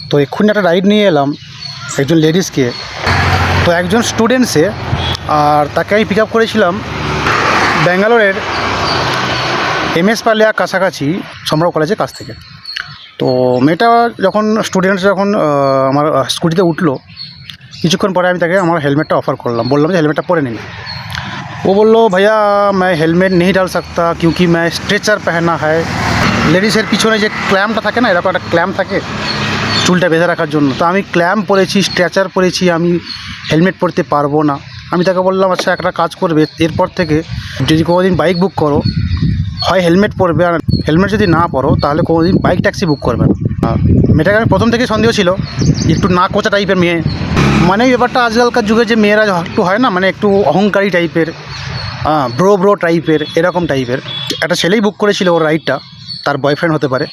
তো এক্ষুনি একটা রাইড নিয়ে এলাম একজন লেডিসকে। তো একজন স্টুডেন্টসে, আর তাকে আমি পিক আপ করেছিলাম ব্যাঙ্গালোরের MS পালিয়া কাছাকাছি সম্রাট কলেজের কাছ থেকে। তো মেয়েটা যখন আমার স্কুটিতে উঠলো, কিছুক্ষণ পরে আমি তাকে আমার হেলমেটটা অফার করলাম, বললাম যে হেলমেটটা পরে নিন। वो बोलो भैया मैं हेलमेट नहीं डाल सकता क्योंकि मैं स्ट्रेचर पहना है। লেডিসের পিছনে যে ক্ল্যাম্পটা থাকে না, এরকম একটা ক্ল্যাম্প থাকে চুলটা বেঁধে রাখার জন্য। তো আমি ক্ল্যাম্প পরেছি, স্ট্রেচার পরেছি, আমি হেলমেট পরতে পারবো না। আমি তাকে বললাম আচ্ছা একটা কাজ করবে, এরপর থেকে যদি কোনোদিন বাইক বুক করো হয় হেলমেট পরবে, আর হেলমেট যদি না পরো তাহলে কোনোদিন বাইক ট্যাক্সি বুক করবে না। মেয়েটাকে আমি প্রথম থেকেই সন্দেহ ছিল একটু না কোচা টাইপের মেয়ে, মানে ব্যাপারটা আজকালকার যুগে যে মেয়েরা একটু হয় না, মানে একটু অহংকারী টাইপের, ব্রো টাইপের, এরকম টাইপের। একটা ছেলেই বুক করেছিল ওর রাইডটা, তার বয়ফ্রেন্ড হতে পারে।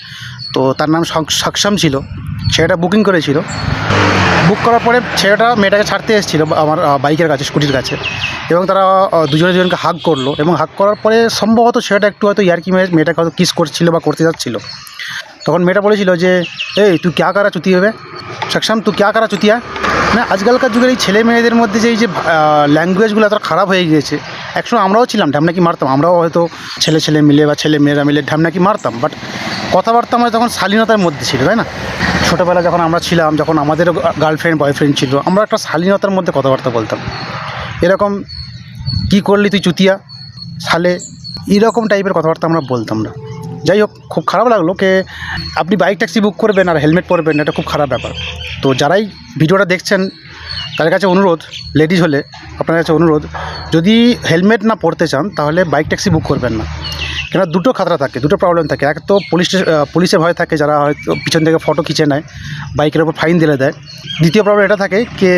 তো তার নাম সক্ষম ছিল, ছেলেটা বুকিং করেছিল। বুক করার পরে ছেলেটা মেয়েটাকে ছাড়তে এসেছিলো আমার বাইকের কাছে, স্কুটির কাছে, এবং তারা দুজনকে হাগ করলো। এবং হাগ করার পরে সম্ভবত ছেলেটা একটু হয়তো ইয়ার্কি মেয়েটাকে হয়তো কিস করছিল বা করতে যাচ্ছিলো। তখন মেয়েটা বলেছিল যে এই তুই ক্যা করা চুতি হবে, সক্ষম তুই ক্যা করা চুতিয়া। মানে আজকালকার যুগের এই ছেলে মেয়েদের মধ্যে যে এই যে ল্যাঙ্গুয়েজগুলো এত খারাপ হয়ে গিয়েছে। একসময় আমরাও ছিলাম ঢ্যামনাকি মারতাম, আমরাও হয়তো ছেলে মিলে বা ছেলে মেয়েরা মিলে ঢ্যামনাকি মারতাম, বাট কথাবার্তা আমাদের তখন শালীনতার মধ্যে ছিল, তাই না? ছোটোবেলা যখন আমরা ছিলাম, যখন আমাদেরও গার্লফ্রেন্ড বয়ফ্রেন্ড ছিল, আমরা একটা শালীনতার মধ্যে কথাবার্তা বলতাম। এরকম কি করলি তুই চুতিয়া, শালে, এরকম টাইপের কথাবার্তা আমরা বলতাম না। যাই হোক, খুব খারাপ লাগলো যে আপনি বাইক ট্যাক্সি বুক করবেন আর হেলমেট পরবেন, এটা খুব খারাপ ব্যাপার। তো যারাই ভিডিওটা দেখছেন তাদের কাছে অনুরোধ, লেডিস হলে আপনার কাছে অনুরোধ, যদি হেলমেট না পরতে চান তাহলে বাইক ট্যাক্সি বুক করবেন না। কেন দুটো খাতরা থাকে, দুটো প্রবলেম থাকে। এক তো পুলিশের ভয় থাকে, যারা হয়তো পিছন থেকে ফটো খিচে নেয়, বাইকের ওপর ফাইন দিলে দেয়। দ্বিতীয় প্রবলেম এটা থাকে যে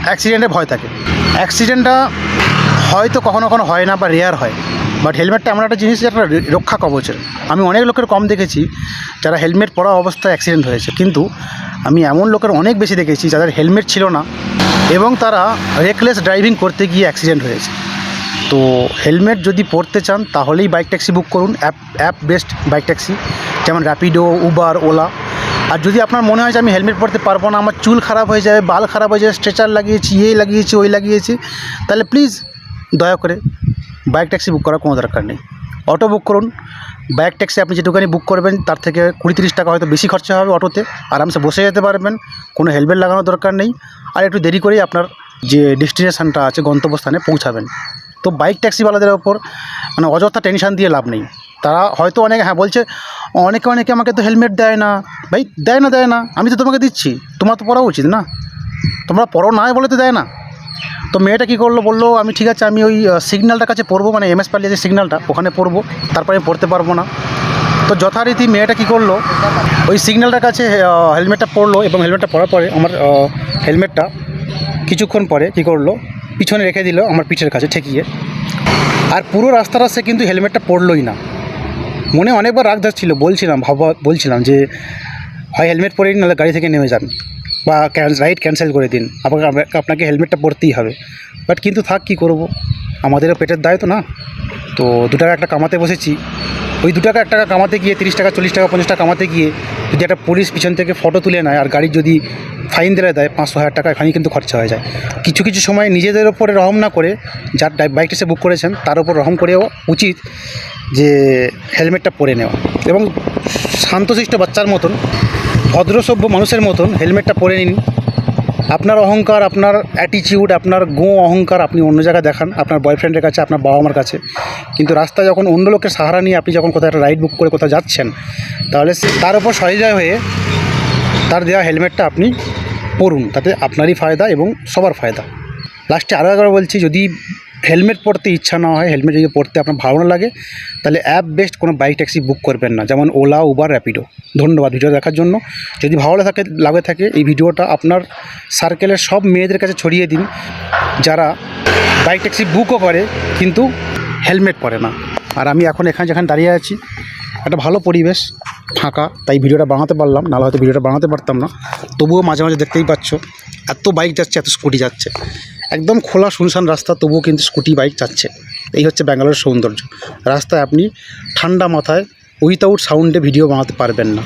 অ্যাক্সিডেন্টের ভয় থাকে। অ্যাক্সিডেন্টটা হয়তো কখনো হয় না বা রেয়ার হয়, বাট হেলমেটটা এমন একটা জিনিস যেটা রক্ষা কবচের। আমি অনেক লোকের কম দেখেছি যারা হেলমেট পরা অবস্থায় অ্যাক্সিডেন্ট হয়েছে, কিন্তু আমি এমন লোকের অনেক বেশি দেখেছি যাদের হেলমেট ছিল না এবং তারা রেকলেস ড্রাইভিং করতে গিয়ে অ্যাক্সিডেন্ট হয়েছে। তো হেলমেট যদি পরতে চান তাহলেই বাইক ট্যাক্সি বুক করুন, অ্যাপ বেসড বাইক ট্যাক্সি, যেমন র্যাপিডো, উবার, ওলা। আর যদি আপনার মনে হয় যে আমি হেলমেট পরতে পারবো না, আমার চুল খারাপ হয়ে যাবে, বাল খারাপ হয়ে যাবে, স্ট্রেচার লাগিয়েছি, লাগিয়েছি, ওই লাগিয়েছি, তাহলে প্লিজ দয়া করে বাইক ট্যাক্সি বুক করার কোনো দরকার নেই। অটো বুক করুন। বাইক ট্যাক্সি আপনি যেটুখানি বুক করবেন তার থেকে 20-30 টাকা হয়তো বেশি খরচা হবে অটোতে, আরামসে বসে যেতে পারবেন, কোনো হেলমেট লাগানোর দরকার নেই, আর একটু দেরি করেই আপনার যে ডেস্টিনেশানটা আছে, গন্তব্যস্থানে পৌঁছাবেন। তো বাইক ট্যাক্সিওয়ালাদের ওপর মানে অযথা টেনশান দিয়ে লাভ নেই। তারা হয়তো বলছে অনেকে আমাকে তো হেলমেট দেয় না। ভাই দেয় না, আমি তো তোমাকে দিচ্ছি, তোমার তো পরা উচিত না, তোমরা পরো না বলে তো দেয় না। তো মেয়েটা কী করলো, বললো আমি ঠিক আছে, আমি ওই সিগন্যালটার কাছে পড়বো, মানে MS পালিয়া যে সিগন্যালটা ওখানে পড়বো, তারপরে আমি পড়তে পারবো না। তো যথারীতি মেয়েটা কী করলো, ওই সিগন্যালটার কাছে হেলমেটটা পরলো, এবং হেলমেটটা পরার পরে আমার হেলমেটটা কিছুক্ষণ পরে কী করলো, পিছনে রেখে দিল আমার পিঠের কাছে ঠেকিয়ে। আর পুরো রাস্তাটা সে কিন্তু হেলমেটটা পরলোই না। মনে অনেকবার রাগ যাচ্ছিলো, বলছিলাম যে হয় হেলমেট পরে নিন, নাহলে গাড়ি থেকে নেমে যান, বা রাইড ক্যান্সেল করে দিন, আপনাকে হেলমেটটা পরতেই হবে। বাট কিন্তু থাক, কী করবো, আমাদেরও পেটের দায় তো না। তো 2 টাকা একটা কামাতে বসেছি, ওই 2 টাকা 1 টাকা কামাতে গিয়ে 30 টাকা 40 টাকা 50 টাকা কামাতে গিয়ে যদি একটা পুলিশ পিছন থেকে ফটো তুলে নেয় আর গাড়ির যদি ফাইন দিলে দেয় 500-1000 টাকা, এখানেই কিন্তু খরচা হয়ে যায়। কিছু সময় নিজেদের ওপরে রহম না করে, যার বাইকটা সে বুক করেছেন তার ওপর রহম করেও উচিত যে হেলমেটটা পরে নেওয়া, এবং শান্তশিষ্ট বাচ্চার মতন, ভদ্রসভ্য মানুষের মতন হেলমেটটা পরে নিন। আপনার অহংকার, আপনার অ্যাটিটিউড, আপনার অহংকার আপনি অন্য জায়গায় দেখান, আপনার বয়ফ্রেন্ডের কাছে, আপনার বাবা মার কাছে, কিন্তু রাস্তায় যখন অন্য লোকের সাহারা নিয়ে আপনি যখন কোথাও একটা রাইড বুক করে কোথাও যাচ্ছেন, তাহলে তার উপর সহৃদয় হয়ে তার দেওয়া হেলমেটটা আপনি পরুন, তাতে আপনারই ফায়দা এবং সবার ফায়দা। লাস্টে আরও একবার বলছি, যদি হেলমেট পরতে ইচ্ছা না হয়, হেলমেট যদি পরতে আপনার ভালো না লাগে, তাহলে অ্যাপ বেসড কোনো বাইক ট্যাক্সি বুক করবেন না, যেমন ওলা, উবার, র্যাপিডো। ধন্যবাদ ভিডিও দেখার জন্য। যদি ভালো লাগে থাকে এই ভিডিওটা আপনার সার্কেলের সব মেয়েদের কাছে ছড়িয়ে দিন, যারা বাইক ট্যাক্সি বুকও করে কিন্তু হেলমেট পরে না। আর আমি এখন যেখানে দাঁড়িয়ে আছি, একটা ভালো পরিবেশ, ফাঁকা, তাই ভিডিওটা বানাতে পারলাম, নাহলে হয়তো ভিডিওটা বানাতে পারতাম না। তবুও মাঝে মাঝে দেখতেই পাচ্ছ এত বাইক যাচ্ছে, এত স্কুটি যাচ্ছে, একদম খোলা শুনশান রাস্তা, তবুও কিন্তু স্কুটি বাইক যাচ্ছে। এই হচ্ছে ব্যাঙ্গালোরের সৌন্দর্য। রাস্তায় আপনি ঠান্ডা মাথায় উইথাউট সাউন্ডে ভিডিও বানাতে পারবেন না।